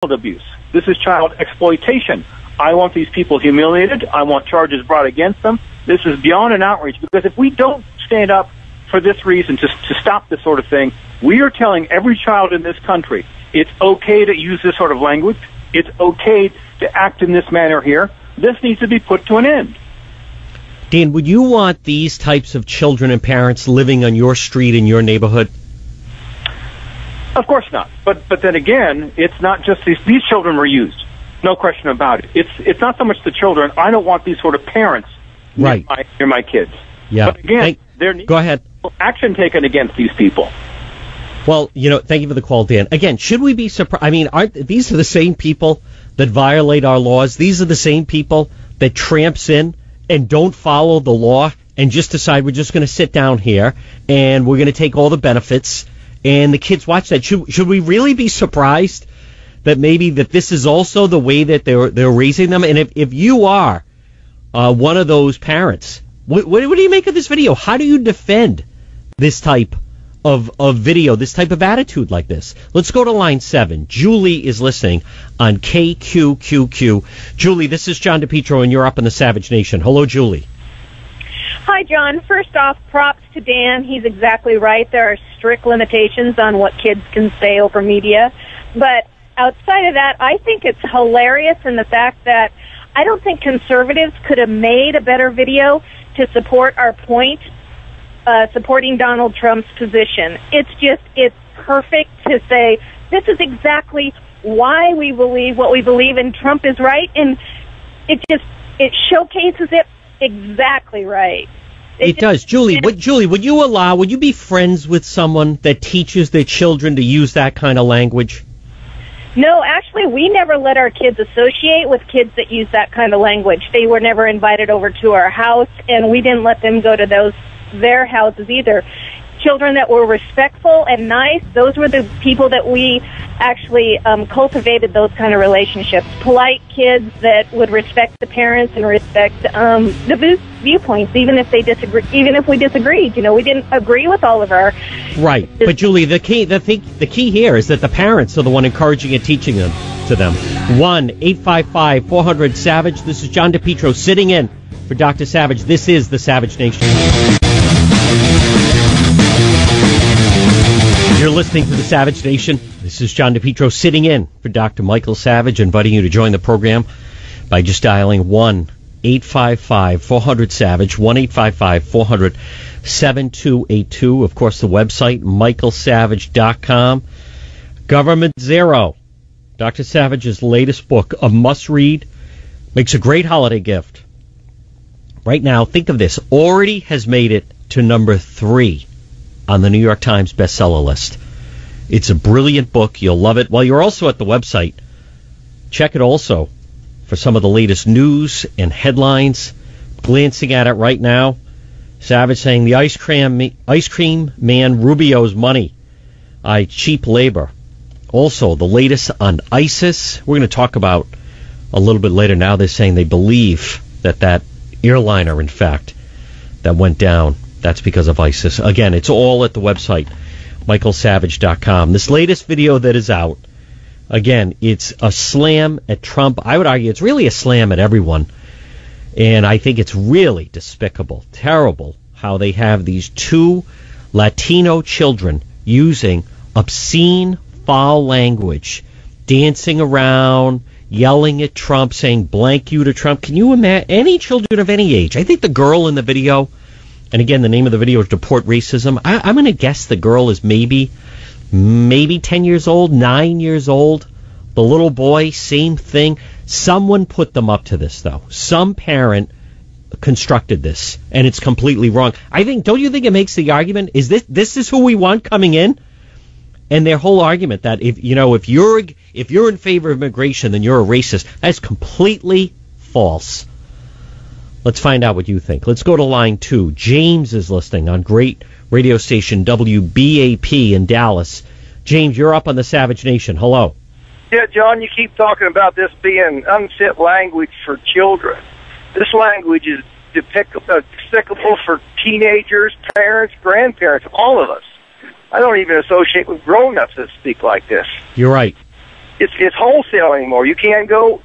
abuse. This is child exploitation. I want these people humiliated. I want charges brought against them. This is beyond an outrage, because if we don't stand up for this reason to stop this sort of thing, we are telling every child in this country it's okay to use this sort of language. It's okay to act in this manner here. This needs to be put to an end. Dan, would you want these types of children and parents living on your street in your neighborhood? Of course not. But then again, it's not just these children were used. No question about it. It's not so much the children. I don't want these sort of parents right near my kids. Yeah. But again, there needs go ahead. Action taken against these people. Well, thank you for the call, Dan. Again, should we be surprised? I mean, aren't these are the same people that violate our laws? These are the same people that tramps in and don't follow the law and just decide we're just going to sit down here and we're going to take all the benefits, and the kids watch that. Should we really be surprised that maybe that this is also the way that they're raising them? And if you are one of those parents, what do you make of this video? How do you defend this type of video, this type of attitude like this? Let's go to line 7. Julie is listening on KQQQ. Julie, this is John DePietro, and you're up in the Savage Nation. Hello, Julie. Hi, John. First off, props to Dan. He's exactly right. There are strict limitations on what kids can say over media. But outside of that, I think it's hilarious in the fact that I don't think conservatives could have made a better video to support our point, supporting Donald Trump's position. It's perfect to say this is exactly why we believe what we believe, and Trump is right, and it showcases it exactly right. It does. Julie, would you be friends with someone that teaches their children to use that kind of language? No, actually, we never let our kids associate with kids that use that kind of language. They were never invited over to our house, and we didn't let them go to their houses either. Children that were respectful and nice, those were the people that we actually cultivated those kind of relationships. Polite kids that would respect the parents and respect the viewpoints, even if they disagree. Even if we disagreed, we didn't agree with all of our. Right, but Julie, the key here is that the parents are the one encouraging and teaching them to them. 1-855-400-SAVAGE. This is John DePietro sitting in for Dr. Savage. This is the Savage Nation. You're listening to the Savage Nation. This is John DePietro sitting in for Dr. Michael Savage, inviting you to join the program by just dialing 1-855-400-SAVAGE, 1-855-400-7282. Of course, the website, michaelsavage.com. Government Zero, Dr. Savage's latest book, a must-read, makes a great holiday gift. Right now, think of this, already has made it to number 3 on the New York Times bestseller list. It's a brilliant book. You'll love it. While you're also at the website, check it also for some of the latest news and headlines. Glancing at it right now, Savage saying the ice cream man Rubio's money, cheap labor. Also, the latest on ISIS. We're going to talk about a little bit later. Now they're saying they believe that airliner, in fact, that went down, that's because of ISIS. Again, it's all at the website, michaelsavage.com. This latest video that is out, again, it's a slam at Trump. I would argue it's really a slam at everyone. And I think it's really despicable, terrible, how they have these 2 Latino children using obscene, foul language, dancing around, yelling at Trump, saying blank you to Trump. Can you imagine any children of any age? I think the girl in the video, and again, the name of the video is Deport Racism. I'm going to guess the girl is maybe 10 years old, 9 years old. The little boy, same thing. Someone put them up to this, though. Some parent constructed this, and it's completely wrong. Don't you think it makes the argument, is this is who we want coming in? And their whole argument that if you're in favor of immigration, then you're a racist. That's completely false. Let's find out what you think. Let's go to line 2. James is listening on great radio station WBAP in Dallas. James, you're up on the Savage Nation. Hello. Yeah, John, you keep talking about this being unfit language for children. This language is despicable for teenagers, parents, grandparents, all of us. I don't even associate with grown-ups that speak like this. You're right. it's wholesale anymore. You can't go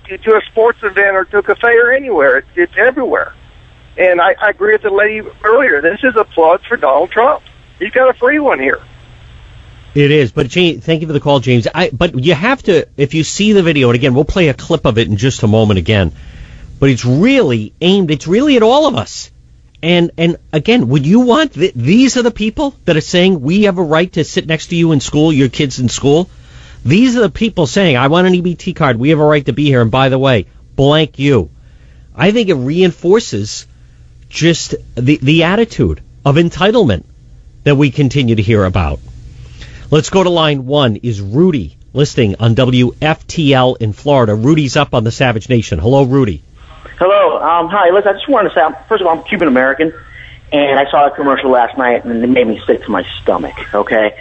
to a sports event or to a cafe or anywhere. It's everywhere. And I agree with the lady earlier. This is a plug for Donald Trump. He's got a free one here. It is, but James, thank you for the call, James. But you have to, if you see the video, and again, we'll play a clip of it in just a moment again, but it's really at all of us. And again, would you want, these are the people that are saying we have a right to sit next to you in school, your kids in school? These are the people saying, I want an EBT card, we have a right to be here, and by the way, blank you. I think it reinforces just the attitude of entitlement that we continue to hear about. Let's go to line one. Is Rudy listening on WFTL in Florida? Rudy's up on the Savage Nation. Hello, Rudy. Hello. Hi. Listen, I just wanted to say, first of all, I'm Cuban American, and I saw a commercial last night, and it made me sick to my stomach. Okay.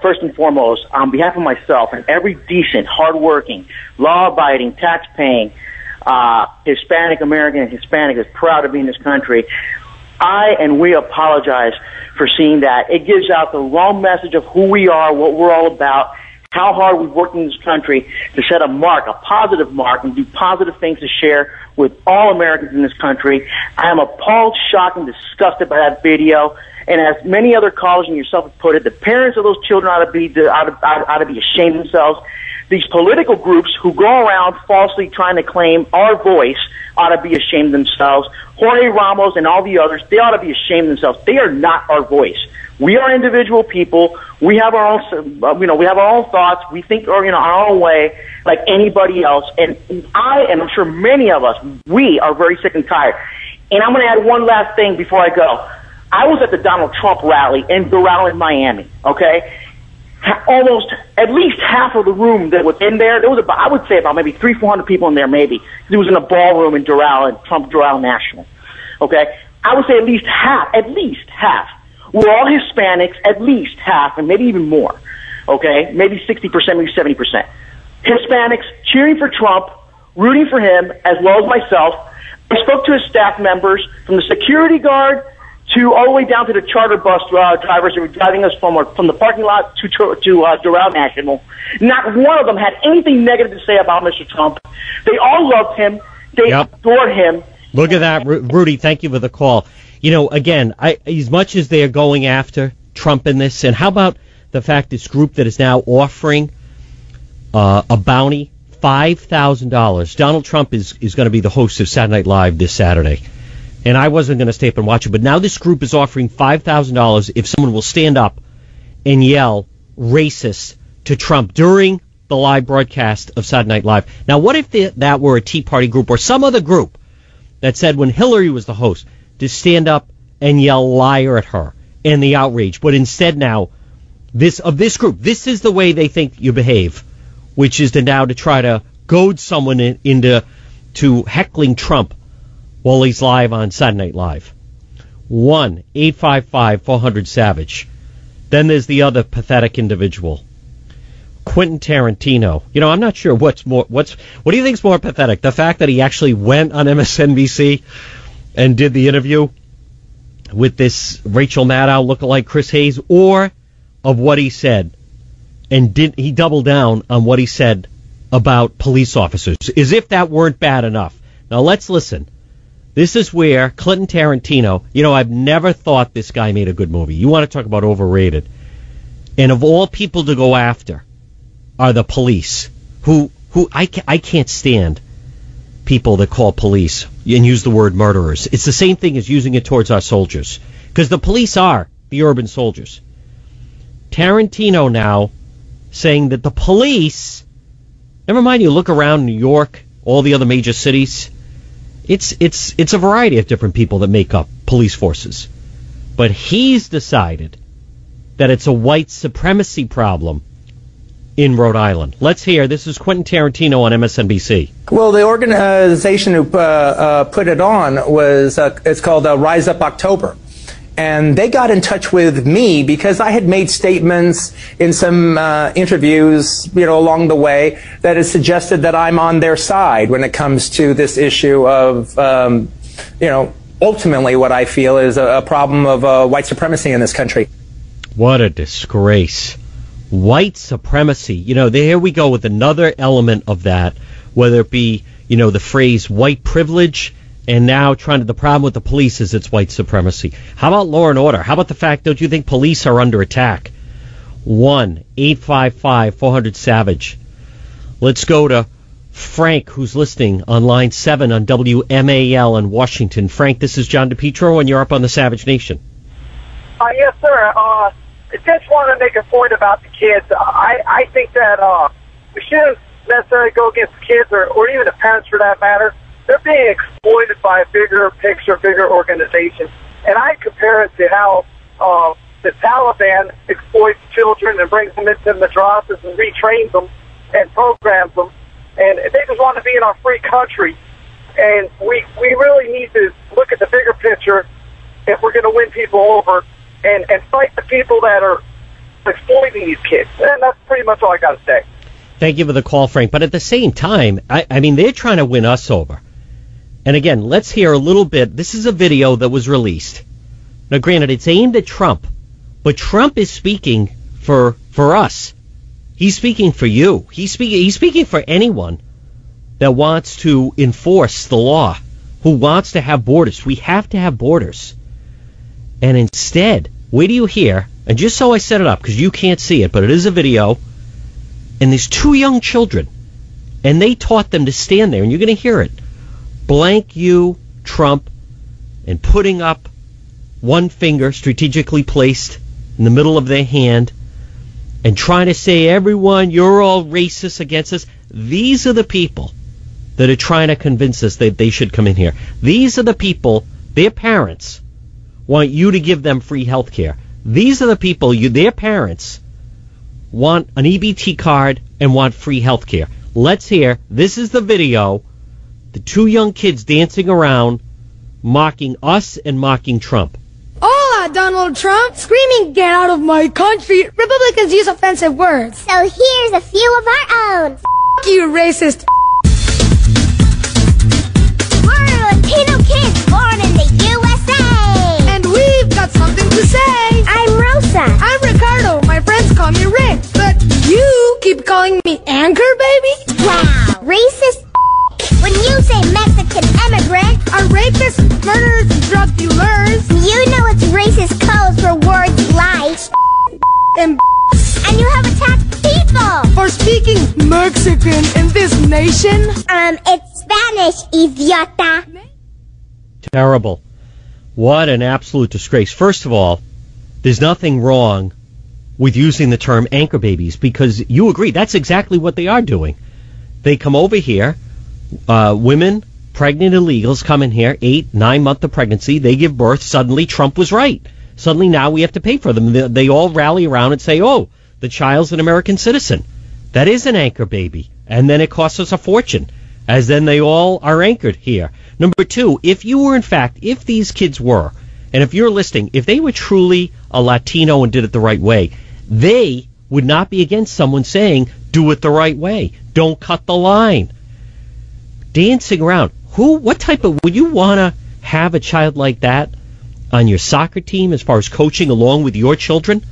First and foremost, on behalf of myself and every decent, hardworking, law-abiding, tax-paying Hispanic American and Hispanic is proud to be in this country, we apologize for seeing that. It gives out the wrong message of who we are, what we're all about, how hard we've worked in this country to set a mark, a positive mark, and do positive things to share with all Americans in this country. I am appalled, shocked, and disgusted by that video. And as many other callers and yourself have put it, the parents of those children ought to be ashamed of themselves. These political groups who go around falsely trying to claim our voice ought to be ashamed of themselves. Jorge Ramos and all the others, they ought to be ashamed of themselves. They are not our voice. We are individual people. We have our own, we have our own thoughts. We think, our own way, like anybody else. And I'm sure many of us, we are very sick and tired. And I'm going to add one last thing before I go. I was at the Donald Trump rally in Doral in Miami. Okay. Almost at least half of the room that was in there was about, I would say about maybe 300-400 people in there maybe. It was in a ballroom in Doral, in Trump Doral National. Okay? I would say at least half were all Hispanics, at least half, and maybe even more. Okay? Maybe 60%, maybe 70%. Hispanics cheering for Trump, rooting for him, as well as myself. I spoke to his staff members, from the security guard to all the way down to the charter bus drivers who were driving us from the parking lot to Doral National. Not one of them had anything negative to say about Mr. Trump. They all loved him. They adored him. Look at that, Rudy. Thank you for the call. Again, as much as they are going after Trump in this, and how about the fact this group that is now offering a bounty, $5,000. Donald Trump is going to be the host of Saturday Night Live this Saturday. And I wasn't going to stay up and watch it, but now this group is offering $5,000 if someone will stand up and yell racist to Trump during the live broadcast of Saturday Night Live. Now, what if that were a Tea Party group or some other group that said when Hillary was the host to stand up and yell liar at her and the outrage, but instead now this group, this is the way they think you behave, which is to try to goad someone into heckling Trump while he's live on Saturday Night Live. 1-855-400-SAVAGE. Then there's the other pathetic individual, Quentin Tarantino. I'm not sure what do you think is more pathetic? The fact that he actually went on MSNBC and did the interview with this Rachel Maddow lookalike Chris Hayes, or of what he said, and he doubled down on what he said about police officers, as if that weren't bad enough. Now let's listen. This is where Quentin Tarantino, I've never thought this guy made a good movie. You want to talk about overrated. And of all people to go after are the police, who I can't stand people that call police and use the word murderers. It's the same thing as using it towards our soldiers, because the police are the urban soldiers. Tarantino now saying that the police, never mind you look around New York, all the other major cities, it's a variety of different people that make up police forces. But he's decided that it's a white supremacy problem in Rhode Island. Let's hear. This is Quentin Tarantino on MSNBC. Well, the organization who put it on was, it's called Rise Up October. And they got in touch with me because I had made statements in some interviews, along the way that has suggested that I'm on their side when it comes to this issue of, ultimately what I feel is a problem of white supremacy in this country. What a disgrace. white supremacy. Here we go with another element of that, whether it be, the phrase white privilege, and now the problem with the police is it's white supremacy. How about law and order? How about the fact, don't you think police are under attack? 1-855-400-SAVAGE. Let's go to Frank, who's listening on line 7 on WMAL in Washington. Frank, this is John DePietro, and you're up on the Savage Nation. Yes, sir. I just want to make a point about the kids. I think that we shouldn't necessarily go against the kids or even the parents for that matter. They're being exploited by a bigger picture, bigger organization. And I compare it to how the Taliban exploits children and brings them into madrasas and retrains them and programs them. And they just want to be in our free country. And we really need to look at the bigger picture if we're going to win people over and fight the people that are exploiting these kids. And that's pretty much all I got to say. Thank you for the call, Frank. But at the same time, I mean, they're trying to win us over. And again, let's hear a little bit. This is a video that was released. Now, granted, it's aimed at Trump, but Trump is speaking for us. He's speaking for you. He's speaking for anyone that wants to enforce the law, who wants to have borders. We have to have borders. And instead, wait till you hear, and just so I set it up, because you can't see it, but it is a video, and there's 2 young children, and they taught them to stand there, and you're going to hear it. Blank you, Trump, and putting up one finger strategically placed in the middle of their hand, and trying to say, everyone, you're all racist against us. These are the people that are trying to convince us that they should come in here. These are the people, their parents, want you to give them free health care. These are the people, their parents, want an EBT card and want free health care. Let's hear. This is the video. The 2 young kids dancing around, mocking us and mocking Trump. Hola, Donald Trump, screaming, get out of my country. Republicans use offensive words. So here's a few of our own. F*** you, racist. We're Latino kids born in the USA. And we've got something to say. I'm Rosa. I'm Ricardo. My friends call me Rick. But you keep calling me Anchor, baby? Wow. Racist. When you say Mexican immigrant, are rapists, murderers, and drug dealers. You know it's racist code for words like and you have attacked people for speaking Mexican in this nation. It's Spanish, idiota. Terrible. What an absolute disgrace. First of all, there's nothing wrong with using the term anchor babies, because you agree that's exactly what they are doing. They come over here. Women, pregnant illegals come in here, 8-9 months of pregnancy, they give birth, suddenly Trump was right. Suddenly now we have to pay for them. They all rally around and say, oh, the child's an American citizen. That is an anchor baby. And then it costs us a fortune, as then they all are anchored here. Number 2, if these kids were, and if you're listening, if they were truly a Latino and did it the right way, they would not be against someone saying, do it the right way. Don't cut the line. Dancing around. Would you want to have a child like that on your soccer team as far as coaching along with your children?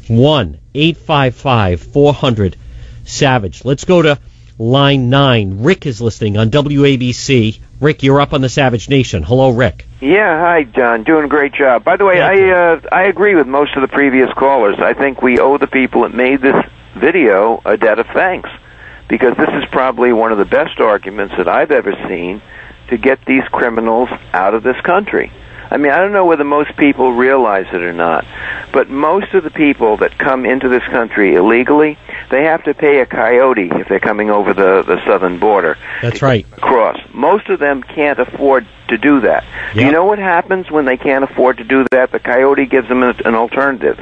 1-855-400-SAVAGE. Let's go to line 9. Rick is listening on WABC. Rick, you're up on the Savage Nation. Hello, Rick. Yeah, hi, John. Doing a great job. By the way, I agree with most of the previous callers. I think we owe the people that made this video a debt of thanks, because this is probably one of the best arguments that I've ever seen to get these criminals out of this country. I mean, I don't know whether most people realize it or not, but most of the people that come into this country illegally, they have to pay a coyote if they're coming over the southern border. That's right. Across. Most of them can't afford to do that. Yep. Do you know what happens when they can't afford to do that? The coyote gives them an alternative.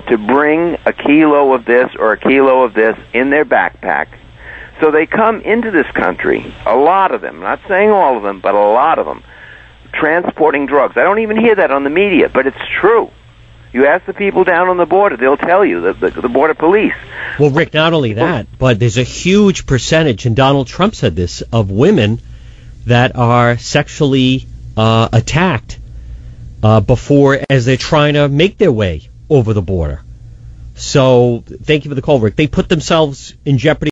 To bring a kilo of this or a kilo of this in their backpack. So they come into this country, a lot of them, I'm not saying all of them, but a lot of them, transporting drugs. I don't even hear that on the media, but it's true. You ask the people down on the border, they'll tell you, the border police. Well, Rick, not only that, but there's a huge percentage, and Donald Trump said this, of women that are sexually attacked before as they're trying to make their way over the border. So thank you for the call, Rick. They put themselves in jeopardy